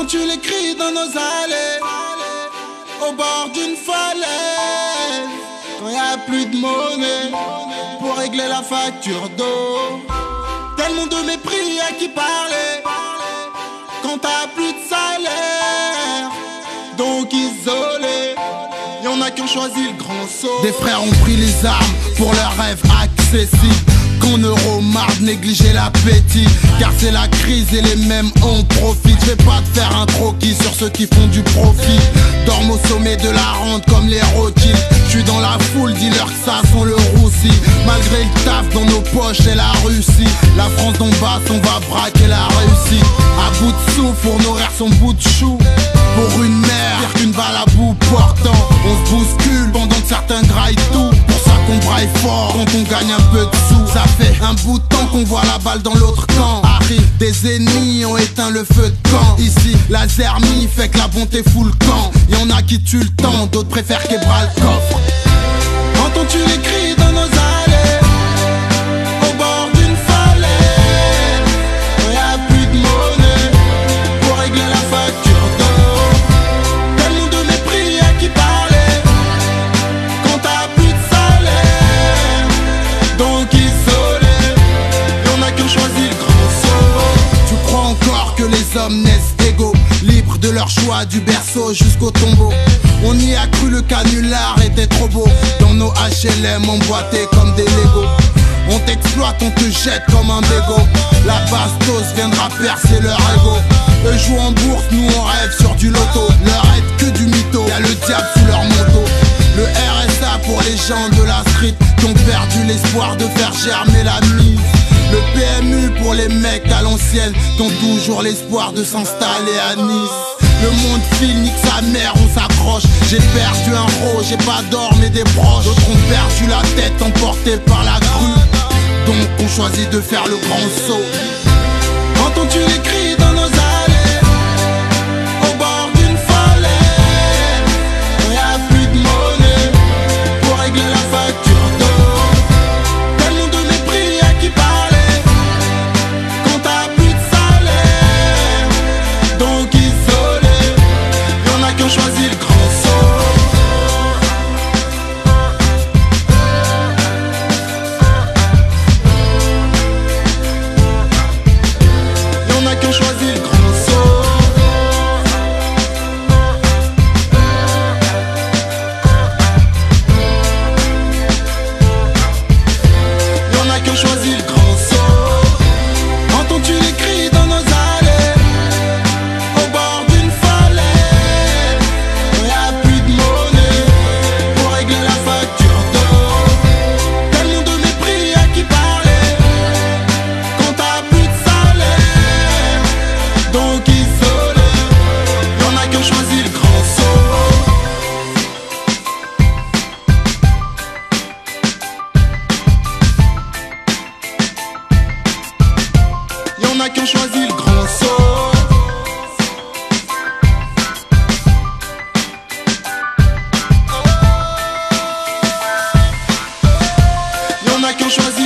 Entends-tu les cris dans nos allées, au bord d'une falaise, quand y a plus de monnaie pour régler la facture d'eau? Tellement de mépris à qui parler quand t'as plus de salaire. Donc isolé, y'en a qui ont choisi le grand saut. Des frères ont pris les armes pour leurs rêves accessibles. Qu'on euromarde, négliger l'appétit, car c'est la crise et les mêmes en profitent. Je vais pas te faire un croquis sur ceux qui font du profit. Dorment au sommet de la rente comme les roquilles. Je suis dans la foule, dis-leur que ça sent le roussi. Malgré le taf dans nos poches et la Russie, la France d'en bas, on va braquer la réussite. À bout de souffle pour nourrir son bout de chou. Pour une mère, pire qu'une balle à bout portant. On se bouscule pendant que certains graillent tout. Pour ça qu'on braille fort quand on gagne un peu de sous. Ça fait un bout de temps qu'on voit la balle dans l'autre camp. Arrive, des ennemis ont éteint le feu de camp. Ici, la zermie fait que la bonté fout le camp. Y'en a qui tuent le temps, d'autres préfèrent qu'ébras le coffre. Entends-tu les cris dans nos allées, au bord d'une falaise, quand y a plus de monnaie pour régler la facture d'eau? Tellement de mépris à qui parler quand t'as plus de salaire. Donc isolé, y'en a qui ont choisi le grand saut. Tu crois encore que les hommes naissent égaux, libres de leur choix du berceau jusqu'au tombeau? On y a cru, le canular était trop beau. Dans nos HLM emboîtés comme des Legos. On t'exploite, on te jette comme un bégo. La bastos viendra percer leur ego. Eux jouent en bourse, nous on rêve sur du loto. Leur aide que du mytho, y'a le diable sous leur manteau. Le RSA pour les gens de la street qui ont perdu l'espoir de faire germer la mise. Le PMU pour les mecs à l'ancienne qui ont toujours l'espoir de s'installer à Nice. Le monde file, nique sa mère, on s'accroche. J'ai perdu un rose, j'ai pas d'or mais des broches. D'autres ont perdu la tête, emportés par la crue. Donc on choisit de faire le grand saut. Entends-tu les cris dans nos allées, au bord d'une falaise, quand y a plus de monnaie pour régler la facture d'eau? Tellement de mépris à qui parler quand t'as plus de salaire. Donc isolé, y'en a qui ont choisi le grand saut. Y'en a qui ont choisi le grand saut. Y'en a qui ont choisi le grand saut. Entends-tu les cris dans nos allées, au bord d'une falaise, quand y a plus de monnaie pour régler la facture d'eau? Tellement de mépris à qui parler quand t'as plus de salaire. Donc isolé, y'en a qui ont choisi le grand saut. Y'en a qui ont choisi le grand saut. Y'en a qui ont choisi